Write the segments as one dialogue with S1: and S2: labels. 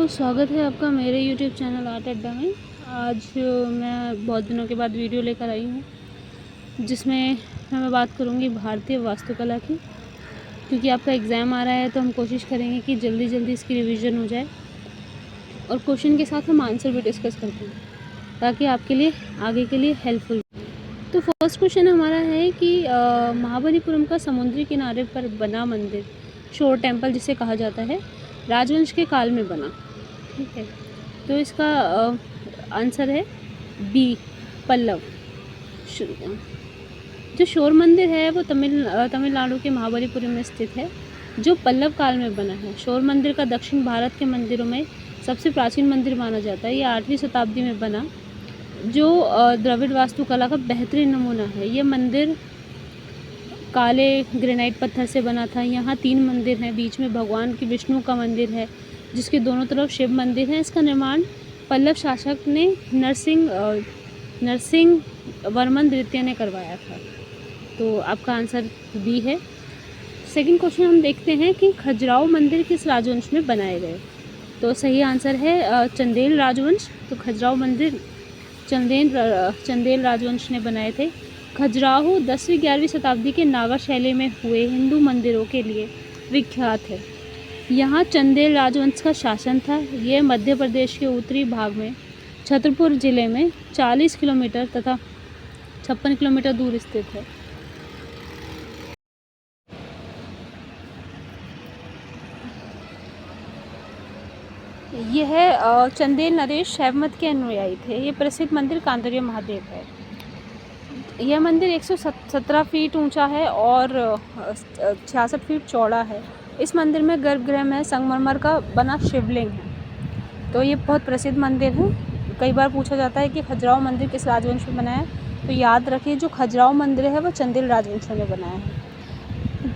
S1: स्वागत है आपका मेरे YouTube चैनल आर्ट अड्डा में। आज मैं बहुत दिनों के बाद वीडियो लेकर आई हूँ जिसमें मैं बात करूँगी भारतीय वास्तुकला की, क्योंकि आपका एग्ज़ाम आ रहा है तो हम कोशिश करेंगे कि जल्दी जल्दी इसकी रिवीजन हो जाए और क्वेश्चन के साथ हम आंसर भी डिस्कस करते हैं ताकि आपके लिए आगे के लिए हेल्पफुल। तो फर्स्ट क्वेश्चन हमारा है कि महाबलीपुरम का समुद्री किनारे पर बना मंदिर, शोर टेम्पल जिसे कहा जाता है, राजवंश के काल में बना। ठीक है, तो इसका आंसर है बी, पल्लव। जो शोर मंदिर है वो तमिलनाडु के महाबलीपुरम में स्थित है, जो पल्लव काल में बना है। शोर मंदिर का दक्षिण भारत के मंदिरों में सबसे प्राचीन मंदिर माना जाता है। ये 8वीं शताब्दी में बना, जो द्रविड़ वास्तुकला का बेहतरीन नमूना है। ये मंदिर काले ग्रेनाइट पत्थर से बना था। यहाँ 3 मंदिर हैं, बीच में भगवान की विष्णु का मंदिर है जिसके दोनों तरफ शिव मंदिर है। इसका निर्माण पल्लव शासक ने नरसिंह वर्मन द्वितीय ने करवाया था। तो आपका आंसर बी है। सेकंड क्वेश्चन हम देखते हैं कि खजुराहो मंदिर किस राजवंश में बनाए गए। तो सही आंसर है चंदेल राजवंश। तो खजुराहो मंदिर चंदेल राजवंश ने बनाए थे। खजुराहो 10वीं-11वीं शताब्दी के नागा शैली में हुए हिंदू मंदिरों के लिए विख्यात है। यहाँ चंदेल राजवंश का शासन था। यह मध्य प्रदेश के उत्तरी भाग में छतरपुर जिले में 40 किलोमीटर तथा 56 किलोमीटर दूर स्थित है। यह चंदेल नरेश शैव मत के अनुयायी थे। ये प्रसिद्ध मंदिर कांदरिया महादेव है। यह मंदिर 117 फीट ऊंचा है और 66 फीट चौड़ा है। इस मंदिर में गर्भगृह में संगमरमर का बना शिवलिंग है। तो ये बहुत प्रसिद्ध मंदिर है। कई बार पूछा जाता है कि खजुराहो मंदिर किस राजवंश में बनाया है, तो याद रखिए जो खजुराहो मंदिर है वो चंदेल राजवंश ने बनाया है।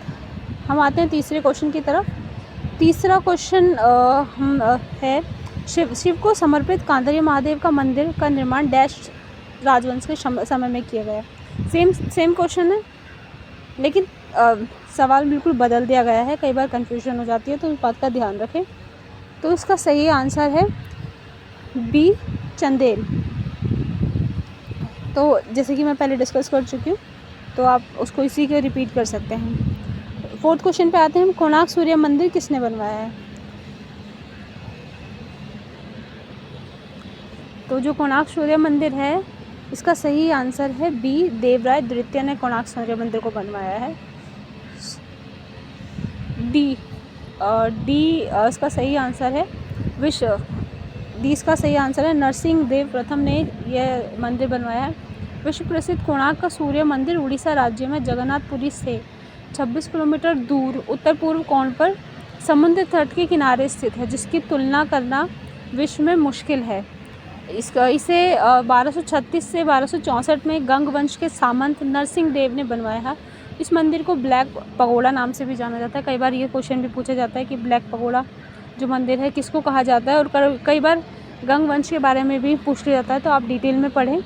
S1: हम आते हैं तीसरे क्वेश्चन की तरफ। तीसरा क्वेश्चन है शिव को समर्पित कांदरिया महादेव का मंदिर का निर्माण डैश राजवंश के समय में किया गया। सेम क्वेश्चन है, लेकिन सवाल बिल्कुल बदल दिया गया है। कई बार कंफ्यूजन हो जाती है, तो इस बात का ध्यान रखें। तो इसका सही आंसर है बी, चंदेल। तो जैसे कि मैं पहले डिस्कस कर चुकी हूँ, तो आप उसको इसी के रिपीट कर सकते हैं। फोर्थ क्वेश्चन पे आते हैं हम। कोणार्क सूर्य मंदिर किसने बनवाया है। तो जो कोणार्क सूर्य मंदिर है, इसका सही आंसर है बी, देवराय द्वितीय ने कोणार्क सूर्य मंदिर को बनवाया है। डी इसका सही आंसर है इसका सही आंसर है नरसिंह देव प्रथम ने यह मंदिर बनवाया है। विश्व प्रसिद्ध कोणार्क का सूर्य मंदिर उड़ीसा राज्य में जगन्नाथपुरी से 26 किलोमीटर दूर उत्तर पूर्व कोण पर समुद्र तट के किनारे स्थित है, जिसकी तुलना करना विश्व में मुश्किल है। इसे 1236 से 1264 में गंग वंश के सामंत नरसिंह देव ने बनवाया है। इस मंदिर को ब्लैक पगोड़ा नाम से भी जाना जाता है। कई बार ये क्वेश्चन भी पूछा जाता है कि ब्लैक पगोड़ा जो मंदिर है किसको कहा जाता है, और कई बार गंग वंश के बारे में भी पूछ लिया जाता है, तो आप डिटेल में पढ़ें।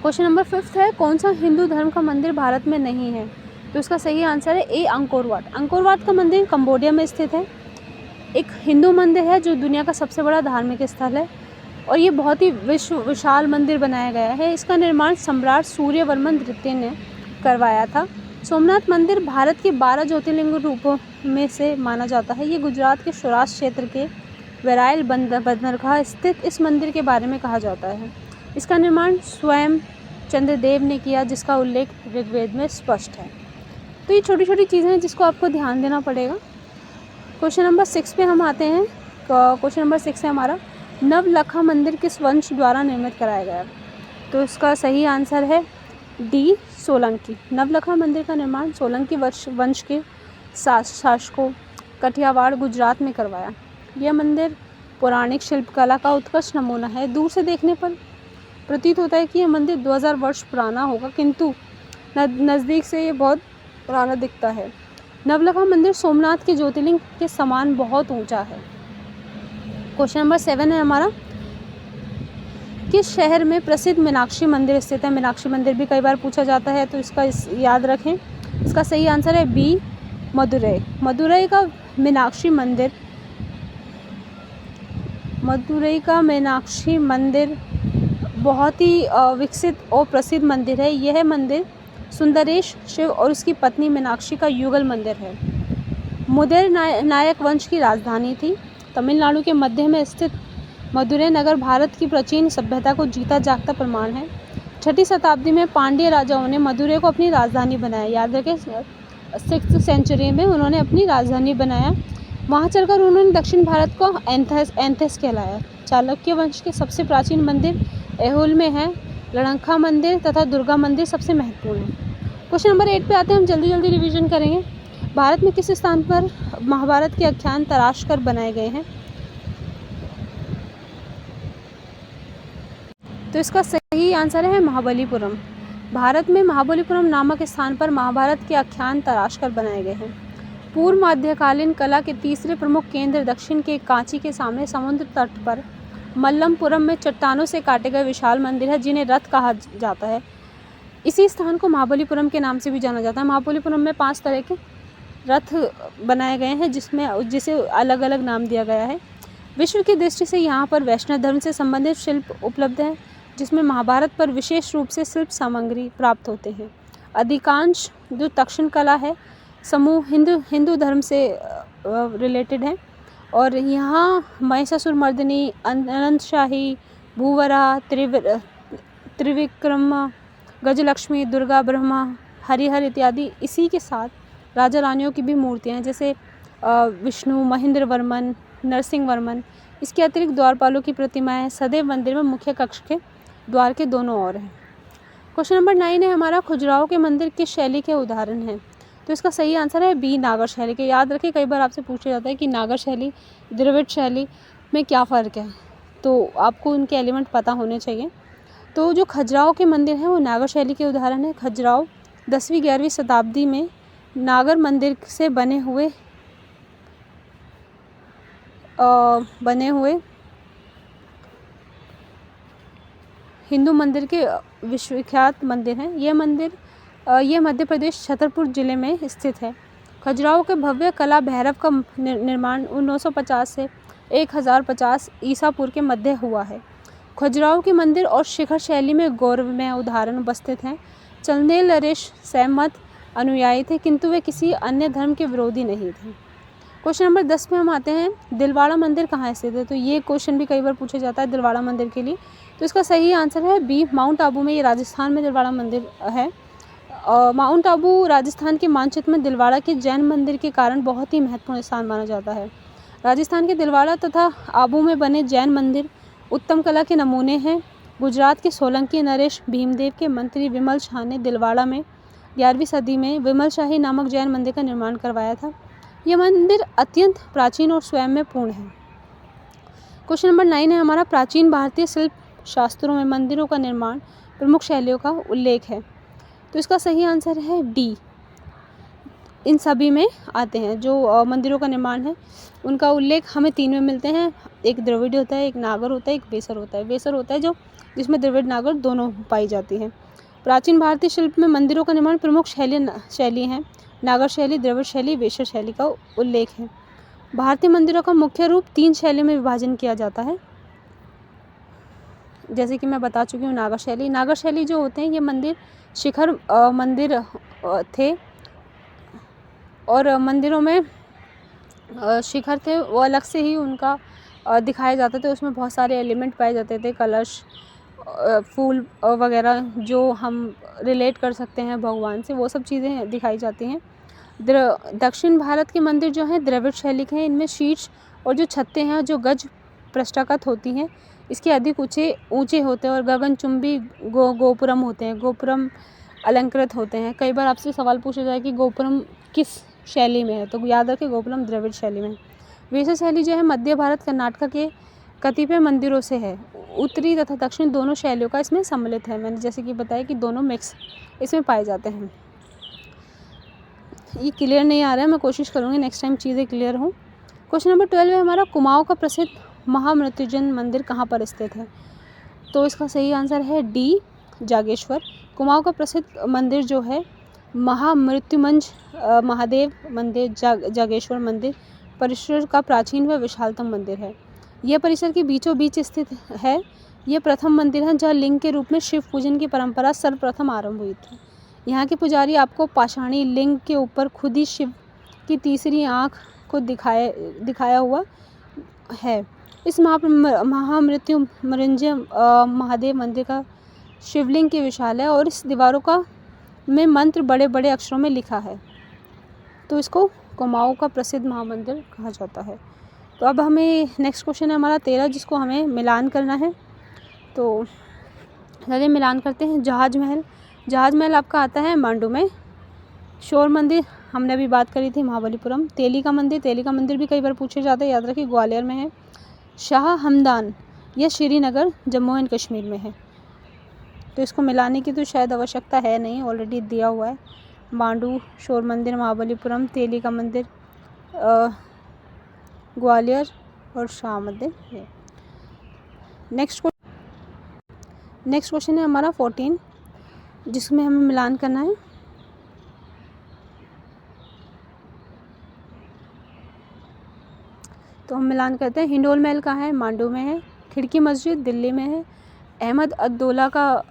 S1: क्वेश्चन नंबर 5 है, कौन सा हिंदू धर्म का मंदिर भारत में नहीं है। तो इसका सही आंसर है ए, अंकोर वाट। अंकोर वाट का मंदिर कंबोडिया में स्थित है। एक हिंदू मंदिर है जो दुनिया का सबसे बड़ा धार्मिक स्थल है, और ये बहुत ही विशाल मंदिर बनाया गया है। इसका निर्माण सम्राट सूर्यवर्मन द्वितीय ने करवाया था। सोमनाथ मंदिर भारत के 12 ज्योतिर्लिंग रूपों में से माना जाता है। ये गुजरात के सौराष्ट्र क्षेत्र के वेराइल बंदरगाह स्थित इस मंदिर के बारे में कहा जाता है। इसका निर्माण स्वयं चंद्रदेव ने किया, जिसका उल्लेख ऋग्वेद में स्पष्ट है। तो ये छोटी छोटी चीज़ें हैं जिसको आपको ध्यान देना पड़ेगा। क्वेश्चन नंबर 6 पे हम आते हैं। क्वेश्चन नंबर 6 है हमारा, नवलखा मंदिर किस वंश द्वारा निर्मित कराया गया। तो इसका सही आंसर है डी, सोलंकी। नवलखा मंदिर का निर्माण सोलंकी वंश के शासकों कठियावाड़ गुजरात में करवाया। यह मंदिर पौराणिक शिल्पकला का उत्कृष्ट नमूना है। दूर से देखने पर प्रतीत होता है कि यह मंदिर 2000 वर्ष पुराना होगा, किंतु नज़दीक से ये बहुत पुराना दिखता है। नवलखा मंदिर सोमनाथ के ज्योतिर्लिंग के समान बहुत ऊंचा है। क्वेश्चन नंबर 7 है हमारा, किस शहर में प्रसिद्ध मीनाक्षी मंदिर स्थित है। मीनाक्षी मंदिर भी कई बार पूछा जाता है, तो इसका याद रखें। इसका सही आंसर है बी, मदुरई। मदुरई का मीनाक्षी मंदिर मदुरई का मीनाक्षी मंदिर बहुत ही विकसित और प्रसिद्ध मंदिर है। यह मंदिर सुंदरेश शिव और उसकी पत्नी मीनाक्षी का युगल मंदिर है। मुदेर नायक वंश की राजधानी थी। तमिलनाडु के मध्य में स्थित मदुरै नगर भारत की प्राचीन सभ्यता को जीता जागता प्रमाण है। 6ठी शताब्दी में पांड्य राजाओं ने मदुरै को अपनी राजधानी बनाया। याद रखें, 6th सेंचुरी में उन्होंने अपनी राजधानी बनाया। वहाँ चलकर उन्होंने दक्षिण भारत को एंथेस कहलाया। चालुक्य वंश के सबसे प्राचीन मंदिर ऐहोल में है। लड़ंका मंदिर तथा दुर्गा मंदिर सबसे महत्वपूर्ण है। क्वेश्चन नंबर 8 पे आते हैं, हम जल्दी जल्दी रिवीजन करेंगे। भारत में किस स्थान पर महाभारत के आख्यान तराश कर बनाए गए हैं? तो इसका सही आंसर है महाबलीपुरम। भारत में महाबलीपुरम नामक स्थान पर महाभारत के आख्यान तराश कर बनाए गए हैं। पूर्व मध्यकालीन कला के तीसरे प्रमुख केंद्र दक्षिण के कांची के सामने समुद्र तट पर मल्लमपुरम में चट्टानों से काटे गए विशाल मंदिर है, जिन्हें रथ कहा जाता है। इसी स्थान को महाबलीपुरम के नाम से भी जाना जाता है। महाबलीपुरम में 5 तरह के रथ बनाए गए हैं, जिसे अलग अलग नाम दिया गया है। विश्व की दृष्टि से यहाँ पर वैष्णव धर्म से संबंधित शिल्प उपलब्ध हैं, जिसमें महाभारत पर विशेष रूप से शिल्प सामग्री प्राप्त होते हैं। अधिकांश जो दक्षिण कला है समूह हिंदू धर्म से रिलेटेड है। और यहाँ महिषासुरमर्दिनी, अनंतशाही, भूवरा, त्रिविक्रम, गजलक्ष्मी, दुर्गा, ब्रह्मा, हरिहर इत्यादि, इसी के साथ राजा रानियों की भी मूर्तियाँ हैं, जैसे विष्णु, महेंद्र वर्मन, नरसिंह वर्मन। इसके अतिरिक्त द्वारपालों की प्रतिमाएं सदैव मंदिर में मुख्य कक्ष के द्वार के दोनों ओर हैं। क्वेश्चन नंबर 9 है हमारा, खजुराहो के मंदिर किस शैली के उदाहरण हैं? तो इसका सही आंसर है बी, नागर शैली के। याद रखिए, कई बार आपसे पूछा जाता है कि नागर शैली, द्रविड़ शैली में क्या फ़र्क है, तो आपको उनके एलिमेंट पता होने चाहिए। तो जो खजुराहो के मंदिर हैं वो नागर शैली के उदाहरण है। खजुराहो 10वीं-11वीं शताब्दी में नागर मंदिर से बने हुए हिंदू मंदिर के विश्वविख्यात मंदिर हैं। ये मध्य प्रदेश छतरपुर जिले में स्थित है। खजुराहो के भव्य कला भैरव का निर्माण 950 से 1050 ईसा पूर्व के मध्य हुआ है। खजुराहो के मंदिर और शिखर शैली में गौरवमय उदाहरण उपस्थित हैं। चंदेल नरेश सैमत अनुयायी थे, किंतु वे किसी अन्य धर्म के विरोधी नहीं थे। क्वेश्चन नंबर 10 में हम आते हैं, दिलवाड़ा मंदिर कहाँ स्थित है? तो ये क्वेश्चन भी कई बार पूछा जाता है दिलवाड़ा मंदिर के लिए। तो इसका सही आंसर है बी, माउंट आबू में। ये राजस्थान में दिलवाड़ा मंदिर है। माउंट आबू राजस्थान के मानचित्र में दिलवाड़ा के जैन मंदिर के कारण बहुत ही महत्वपूर्ण स्थान माना जाता है। राजस्थान के दिलवाड़ा तथा आबू में बने जैन मंदिर उत्तम कला के नमूने हैं। गुजरात के सोलंकी नरेश भीमदेव के मंत्री विमल शाह ने दिलवाड़ा में 11वीं सदी में विमल शाही नामक जैन मंदिर का निर्माण करवाया था। यह मंदिर अत्यंत प्राचीन और स्वयं में पूर्ण है। क्वेश्चन नंबर 9 है हमारा, प्राचीन भारतीय शिल्प शास्त्रों में मंदिरों का निर्माण प्रमुख शैलियों का उल्लेख है। तो इसका सही आंसर है डी, इन सभी में आते हैं। जो मंदिरों का निर्माण है उनका उल्लेख हमें 3 में मिलते हैं। एक द्रविड़ होता है, एक नागर होता है, एक वेसर होता है। वेसर होता है जिसमें द्रविड़ नागर दोनों पाई जाती हैं। प्राचीन भारतीय शिल्प में मंदिरों का निर्माण प्रमुख शैली हैं। नागर शैली, द्रविड़ शैली, वेसर शैली का उल्लेख है। भारतीय मंदिरों का मुख्य रूप 3 शैलियों में विभाजन किया जाता है, जैसे कि मैं बता चुकी हूँ। नागर शैली जो होते हैं ये मंदिर शिखर मंदिर थे, और मंदिरों में शिखर थे वो अलग से ही उनका दिखाए जाते थे। उसमें बहुत सारे एलिमेंट पाए जाते थे, कलश, फूल वगैरह जो हम रिलेट कर सकते हैं भगवान से, वो सब चीज़ें दिखाई जाती हैं। दक्षिण भारत के मंदिर जो हैं द्रविड़ शैली के हैं। इनमें शीर्ष और जो छतें हैं जो गज पृष्ठागत होती हैं, इसके अधिक ऊंचे होते हैं और गगनचुंबी गोपुरम होते हैं। गोपुरम अलंकृत होते हैं। कई बार आपसे सवाल पूछा जाए कि गोपुरम किस शैली में है, तो याद रखें गोपुरम द्रविड़ शैली में है। वेसर शैली जो है मध्य भारत कर्नाटक के कतिपय मंदिरों से है। उत्तरी तथा दक्षिण दोनों शैलियों का इसमें सम्मिलित है। मैंने जैसे कि बताया कि दोनों मिक्स इसमें पाए जाते हैं। ये क्लियर नहीं आ रहा है, मैं कोशिश करूँगी नेक्स्ट टाइम चीज़ें क्लियर हों। क्वेश्चन नंबर 12 है हमारा, कुमाऊँ का प्रसिद्ध महामृत्युंजय मंदिर कहाँ पर स्थित है? तो इसका सही आंसर है डी, जागेश्वर। कुमाऊँ का प्रसिद्ध मंदिर जो है महामृत्युंजय महादेव मंदिर, जागेश्वर मंदिर परिसर का प्राचीन व विशालतम मंदिर है। यह परिसर के बीचों बीच स्थित है। यह प्रथम मंदिर है जहाँ लिंग के रूप में शिव पूजन की परंपरा सर्वप्रथम आरंभ हुई थी। यहाँ के पुजारी आपको पाषाणी लिंग के ऊपर खुद ही शिव की तीसरी आँख को दिखाया हुआ है। इस महामृत्यु मृत्युंजय महादेव मंदिर का शिवलिंग के विशाल है और इस दीवारों का में मंत्र बड़े बड़े अक्षरों में लिखा है, तो इसको कुमाऊं का प्रसिद्ध महामंदिर कहा जाता है। तो अब हमें नेक्स्ट क्वेश्चन है हमारा 13, जिसको हमें मिलान करना है। तो चलिए मिलान करते हैं। जहाज महल आपका आता है मांडू में। शोर मंदिर हमने अभी बात करी थी महाबलीपुरम। तेली का मंदिर भी कई बार पूछे जाते हैं, याद रखिए ग्वालियर में है। शाह हमदान यह श्रीनगर जम्मू एंड कश्मीर में है। तो इसको मिलाने की तो शायद आवश्यकता है नहीं, ऑलरेडी दिया हुआ है। मांडू, शोर मंदिर महाबलीपुरम, तेली का मंदिर ग्वालियर और शाह मंदिर है। नेक्स्ट क्वेश्चन है हमारा 14, जिसमें हमें मिलान करना है। तो हम मिलान करते हैं। हिंडोल महल कहाँ है? मांडू में है। खिड़की मस्जिद दिल्ली में है। अहमद अद्दौला का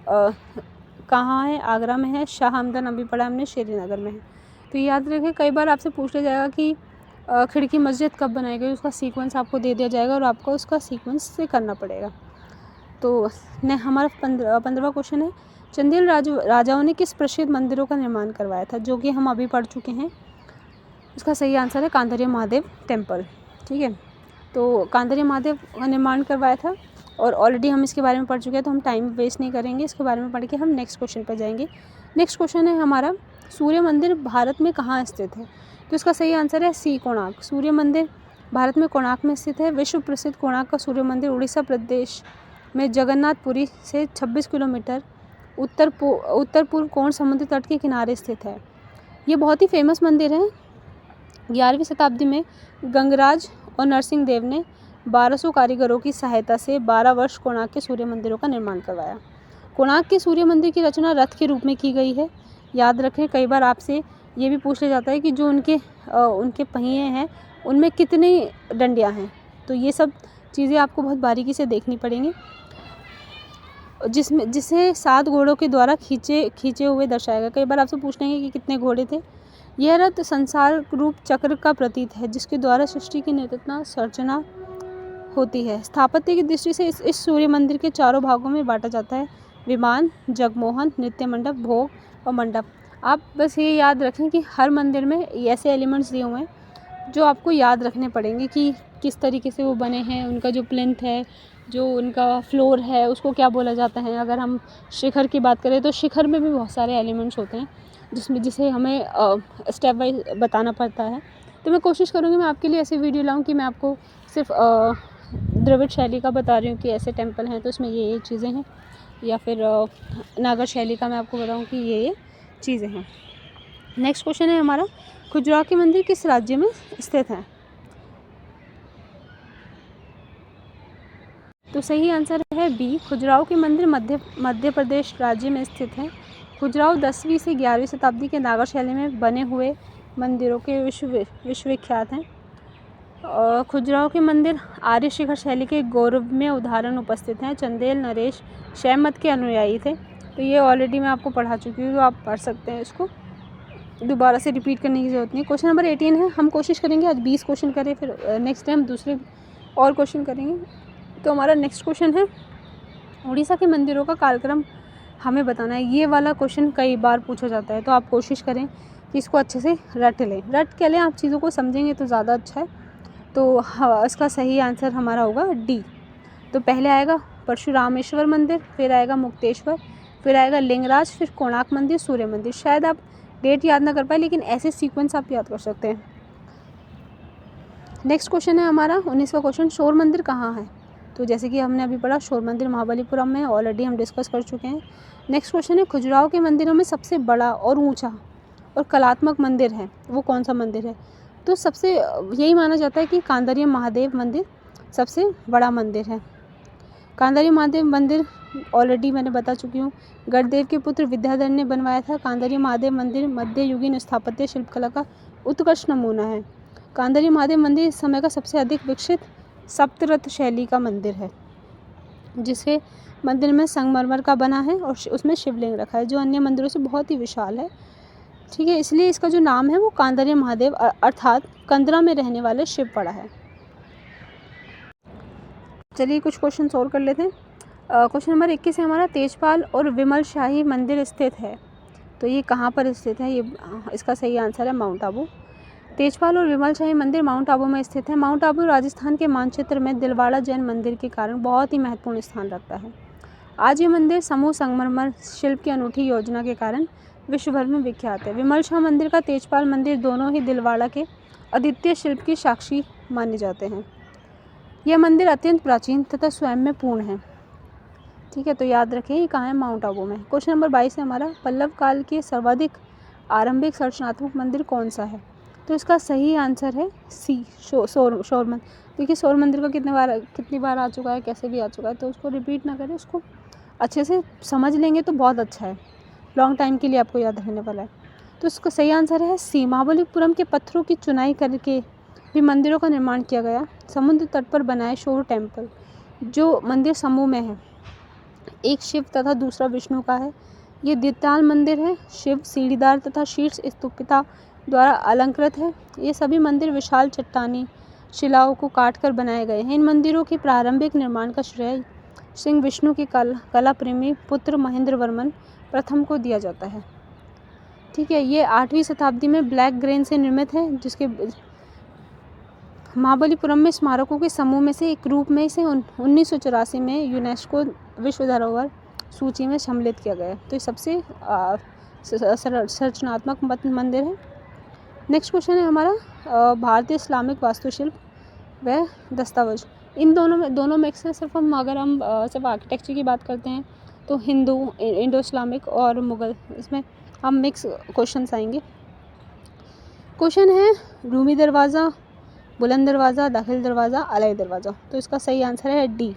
S1: कहाँ है? आगरा में है। शाह हमदन अभी पढ़ा हमने श्रीनगर में है। तो याद रखें, कई बार आपसे पूछ लिया जाएगा कि खिड़की मस्जिद कब बनाई गई, उसका सीक्वेंस आपको दे दिया जाएगा और आपको उसका सीक्वेंस से करना पड़ेगा। तो हमारा 15वां क्वेश्चन है, चंदेल राजाओं ने किस प्रसिद्ध मंदिरों का निर्माण करवाया था, जो कि हम अभी पढ़ चुके हैं। इसका सही आंसर है कांधरिया महादेव टेम्पल। ठीक है, तो कांधरिया महादेव का निर्माण करवाया था और ऑलरेडी हम इसके बारे में पढ़ चुके हैं, तो हम टाइम वेस्ट नहीं करेंगे। इसके बारे में पढ़ के हम नेक्स्ट क्वेश्चन पर जाएंगे। नेक्स्ट क्वेश्चन है हमारा, सूर्य मंदिर भारत में कहाँ स्थित है। तो इसका सही आंसर है सी, कोणार्क। सूर्य मंदिर भारत में कोणार्क में स्थित है। विश्व प्रसिद्ध कोणार्क का सूर्य मंदिर उड़ीसा प्रदेश में जगन्नाथपुरी से 26 किलोमीटर उत्तर पूर्व कोण समुद्र तट के किनारे स्थित है। ये बहुत ही फेमस मंदिर है। 11वीं शताब्दी में गंगराज और नरसिंह देव ने 1200 कारीगरों की सहायता से 12 वर्ष कोणार्क के सूर्य मंदिरों का निर्माण करवाया। कोणार्क के सूर्य मंदिर की रचना रथ के रूप में की गई है। याद रखें, कई बार आपसे ये भी पूछ लिया जाता है कि जो उनके पहिए हैं उनमें कितनी डंडियाँ हैं। तो ये सब चीज़ें आपको बहुत बारीकी से देखनी पड़ेंगी, जिसे 7 घोड़ों के द्वारा खींचे हुए दर्शाया गया। कई बार आपसे पूछ लेंगे कि कितने घोड़े थे। यह रथ संसार रूप चक्र का प्रतीक है, जिसके द्वारा सृष्टि की निर्मित संरचना होती है। स्थापत्य की दृष्टि से इस सूर्य मंदिर के चारों भागों में बांटा जाता है: विमान, जगमोहन, नृत्य मंडप, भोग और मंडप। आप बस ये याद रखें कि हर मंदिर में ऐसे एलिमेंट्स दिए हुए हैं जो आपको याद रखने पड़ेंगे कि किस तरीके से वो बने हैं, उनका जो प्लिंथ है, जो उनका फ्लोर है, उसको क्या बोला जाता है। अगर हम शिखर की बात करें तो शिखर में भी बहुत सारे एलिमेंट्स होते हैं जिसे हमें स्टेप वाइज बताना पड़ता है। तो मैं कोशिश करूँगी मैं आपके लिए ऐसी वीडियो लाऊँ कि मैं आपको सिर्फ द्रविड़ शैली का बता रही हूँ कि ऐसे टेम्पल हैं तो इसमें ये चीज़ें हैं, या फिर नागर शैली का मैं आपको बताऊँ कि ये चीज़ें हैं। नेक्स्ट क्वेश्चन है हमारा, खजुराहो के मंदिर किस राज्य में स्थित है। तो सही आंसर है बी, खजुराहो के मंदिर मध्य प्रदेश राज्य में स्थित है। खजुराहो 10वीं से 11वीं शताब्दी के नागर शैली में बने हुए मंदिरों के विश्वविख्यात हैं। खजुराहो के मंदिर आर्य शिखर शैली के गौरवमय उदाहरण उपस्थित हैं। चंदेल नरेश शैव मत के अनुयायी थे। तो ये ऑलरेडी मैं आपको पढ़ा चुकी हूँ, तो आप पढ़ सकते हैं, इसको दोबारा से रिपीट करने की ज़रूरत नहीं। क्वेश्चन नंबर 18 है। हम कोशिश करेंगे आज 20 क्वेश्चन करें, फिर नेक्स्ट टाइम दूसरे और क्वेश्चन करेंगे। तो हमारा नेक्स्ट क्वेश्चन है, उड़ीसा के मंदिरों का कालक्रम हमें बताना है। ये वाला क्वेश्चन कई बार पूछा जाता है, तो आप कोशिश करें कि इसको अच्छे से रट लें। आप चीज़ों को समझेंगे तो ज़्यादा अच्छा है। तो हाँ, इसका सही आंसर हमारा होगा डी। तो पहले आएगा परशुरामेश्वर मंदिर, फिर आएगा मुक्तेश्वर, फिर आएगा लिंगराज, फिर कोणार्क मंदिर, सूर्य मंदिर। शायद आप डेट याद ना कर पाए, लेकिन ऐसे सीक्वेंस आप याद कर सकते हैं। नेक्स्ट क्वेश्चन है हमारा 19वां क्वेश्चन, शोर मंदिर कहाँ है। तो जैसे कि हमने अभी पढ़ा, शोर मंदिर महाबलीपुरम में, ऑलरेडी हम डिस्कस कर चुके हैं। नेक्स्ट क्वेश्चन है, खजुराहो के मंदिरों में सबसे बड़ा और ऊंचा और कलात्मक मंदिर है, वो कौन सा मंदिर है। तो सबसे यही माना जाता है कि कांधरिया महादेव मंदिर सबसे बड़ा मंदिर है। कांधरिया महादेव मंदिर ऑलरेडी मैंने बता चुकी हूँ, गढ़देव के पुत्र विद्याधर ने बनवाया था। कांधरिया महादेव मंदिर मध्ययुगीन स्थापत्य शिल्पकला का उत्कृष्ट नमूना है। कांधरिया महादेव मंदिर इस समय का सबसे अधिक विकसित सप्तरथ शैली का मंदिर है, जिसके मंदिर में संगमरमर का बना है और उसमें शिवलिंग रखा है, जो अन्य मंदिरों से बहुत ही विशाल है। ठीक है, इसलिए इसका जो नाम है वो कांदर्य महादेव अर्थात कंदरा में रहने वाले शिव पड़ा है। चलिए कुछ क्वेश्चन और कर लेते हैं। क्वेश्चन नंबर 21 है हमारा, तेजपाल और विमल शाही मंदिर स्थित है, तो ये कहाँ पर स्थित है? ये इसका सही आंसर है माउंट आबू। तेजपाल और विमल शाही मंदिर माउंट आबू में स्थित है। माउंट आबू राजस्थान के मानचित्र में दिलवाड़ा जैन मंदिर के कारण बहुत ही महत्वपूर्ण स्थान रखता है। आज ये मंदिर समूह संगमरमर शिल्प की अनूठी योजना के कारण विश्व भर में विख्यात है। विमल शाह मंदिर का तेजपाल मंदिर दोनों ही दिलवाड़ा के अद्वितीय शिल्प की साक्षी माने जाते हैं। यह मंदिर अत्यंत प्राचीन तथा स्वयं में पूर्ण है। ठीक है, तो याद रखें ये कहाँ है? माउंट आबू में। क्वेश्चन नंबर 22 है हमारा, पल्लव काल के सर्वाधिक आरंभिक संरचनात्मक मंदिर कौन सा है? तो इसका सही आंसर है सी, शोर मंदिर। देखिए शोर मंदिर का कितनी बार आ चुका है, कैसे भी आ चुका है, तो उसको रिपीट ना करें, उसको अच्छे से समझ लेंगे तो बहुत अच्छा है, लॉन्ग टाइम के लिए आपको याद रहने वाला है। तो इसका सही आंसर है सी, महाबलीपुरम के पत्थरों की चुनाई करके भी मंदिरों का निर्माण किया गया। समुद्र तट पर बनाए शोर टेम्पल, जो मंदिर समूह में है, एक शिव तथा दूसरा विष्णु का है। ये द्विताल मंदिर है, शिव सीढ़ीदार तथा शीर्ष स्तूपिता द्वारा अलंकृत है। ये सभी मंदिर विशाल चट्टानी शिलाओं को काटकर बनाए गए हैं। इन मंदिरों के प्रारंभिक निर्माण का श्रेय सिंह विष्णु के कला प्रेमी पुत्र महेंद्र वर्मन प्रथम को दिया जाता है। ठीक है, ये 8वीं शताब्दी में ब्लैक ग्रेन से निर्मित है, जिसके महाबलीपुरम में स्मारकों के समूह में से एक रूप में इसे 1984 में यूनेस्को विश्व धरोहर सूची में सम्मिलित किया गया है। तो ये सबसे संरचनात्मक मंदिर है। नेक्स्ट क्वेश्चन है हमारा, भारतीय इस्लामिक वास्तुशिल्प व दस्तावेज, इन दोनों मिक्स हैं। सिर्फ आर्किटेक्चर की बात करते हैं तो हिंदू, इंडो इस्लामिक और मुग़ल, इसमें हम मिक्स क्वेश्चन आएंगे। क्वेश्चन है, रूमी दरवाज़ा, बुलंद दरवाज़ा, दाखिल दरवाज़ा, अलाई दरवाज़ा, तो इसका सही आंसर है डी।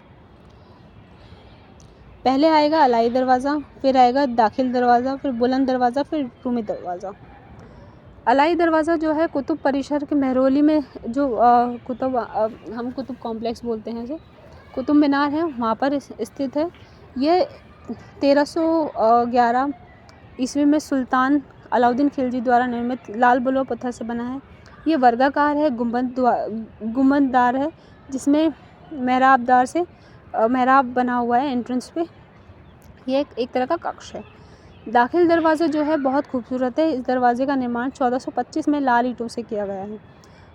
S1: पहले आएगा अलाई दरवाज़ा, फिर आएगा दाखिल दरवाज़ा, फिर बुलंद दरवाज़ा, फिर रूमी दरवाज़ा। अलाई दरवाज़ा जो है कुतुब परिसर के महरौली में जो हम कुतुब कॉम्प्लेक्स बोलते हैं, जो कुतुब मीनार है वहाँ पर स्थित है। ये 1311 ईस्वी में सुल्तान अलाउद्दीन खिलजी द्वारा निर्मित लाल बलुआ पत्थर से बना है। ये वर्गाकार है, गुंबददार है, जिसमें मेहराब बना हुआ है एंट्रेंस पे। ये एक तरह का कक्ष है। दाखिल दरवाज़ा जो है बहुत खूबसूरत है। इस दरवाजे का निर्माण 1425 में लाल ईंटों से किया गया है।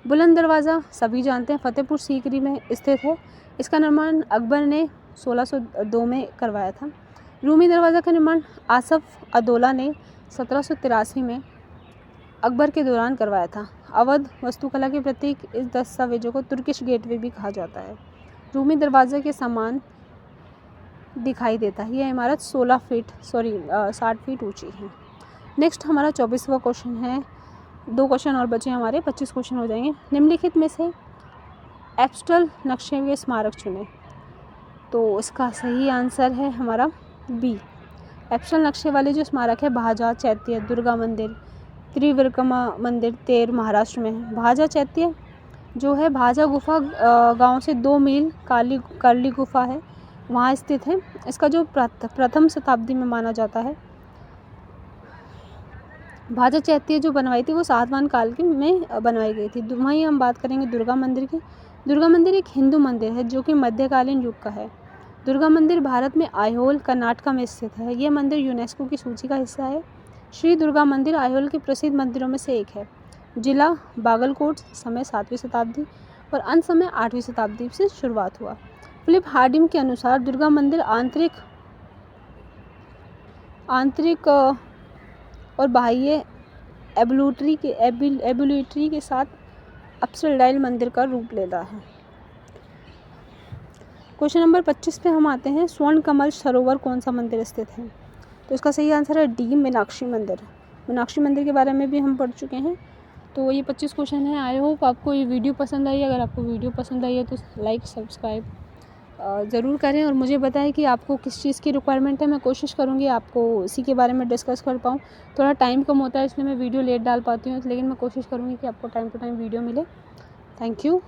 S1: बुलंद दरवाज़ा सभी जानते हैं, फतेहपुर सीकरी में स्थित है। इसका निर्माण अकबर ने 1602 में करवाया था। रूमी दरवाज़ा का निर्माण आसफ अदौला ने 1783 में अकबर के दौरान करवाया था। अवध वास्तुकला के प्रतीक इस दस्तावेजों को तुर्किश गेटवे भी कहा जाता है। रूमी दरवाजे के समान दिखाई देता है। यह इमारत 60 फीट ऊंची है। नेक्स्ट हमारा 24वां क्वेश्चन है। 2 क्वेश्चन और बचे हमारे, 25 क्वेश्चन हो जाएंगे। निम्नलिखित में से एप्स्टल नक्शे के स्मारक चुनें, तो इसका सही आंसर है हमारा बी। एप्स्टल नक्शे वाले जो स्मारक है, भाजा चैत्य, दुर्गा मंदिर, त्रिविक्रमा मंदिर तेर महाराष्ट्र में है। भाजा चैत्य जो है भाजा गुफा गांव से 2 मील कर्ली गुफा है, वहाँ स्थित है। इसका जो प्रथम शताब्दी में माना जाता है। भाजा चैत्य जो बनवाई थी वो सातवाहन काल में बनवाई गई थी। वहीं हम बात करेंगे दुर्गा मंदिर की। दुर्गा मंदिर एक हिंदू मंदिर है जो कि मध्यकालीन युग का है। दुर्गा मंदिर भारत में आइहोल कर्नाटक में स्थित है। यह मंदिर यूनेस्को की सूची का हिस्सा है। श्री दुर्गा मंदिर आइहोल के प्रसिद्ध मंदिरों में से एक है। जिला बागलकोट, समय 7वीं शताब्दी और अंत समय 8वीं शताब्दी से शुरुआत हुआ। फिलिप हार्डिम के अनुसार दुर्गा मंदिर आंतरिक और बाह्य एबुलेटरी के साथ अपसडाइल मंदिर का रूप लेता है। क्वेश्चन नंबर 25 पे हम आते हैं। स्वर्ण कमल सरोवर कौन सा मंदिर स्थित है? तो इसका सही आंसर है डी, मीनाक्षी मंदिर। मीनाक्षी मंदिर के बारे में भी हम पढ़ चुके हैं। तो ये 25 क्वेश्चन है। आई होप आपको ये वीडियो पसंद आई। अगर आपको वीडियो पसंद आई है तो लाइक सब्सक्राइब ज़रूर करें और मुझे बताएं कि आपको किस चीज़ की रिक्वायरमेंट है। मैं कोशिश करूँगी आपको इसी के बारे में डिस्कस कर पाऊँ। थोड़ा टाइम कम होता है इसलिए मैं वीडियो लेट डाल पाती हूँ, लेकिन मैं कोशिश करूँगी कि आपको टाइम टू टाइम वीडियो मिले। Thank you.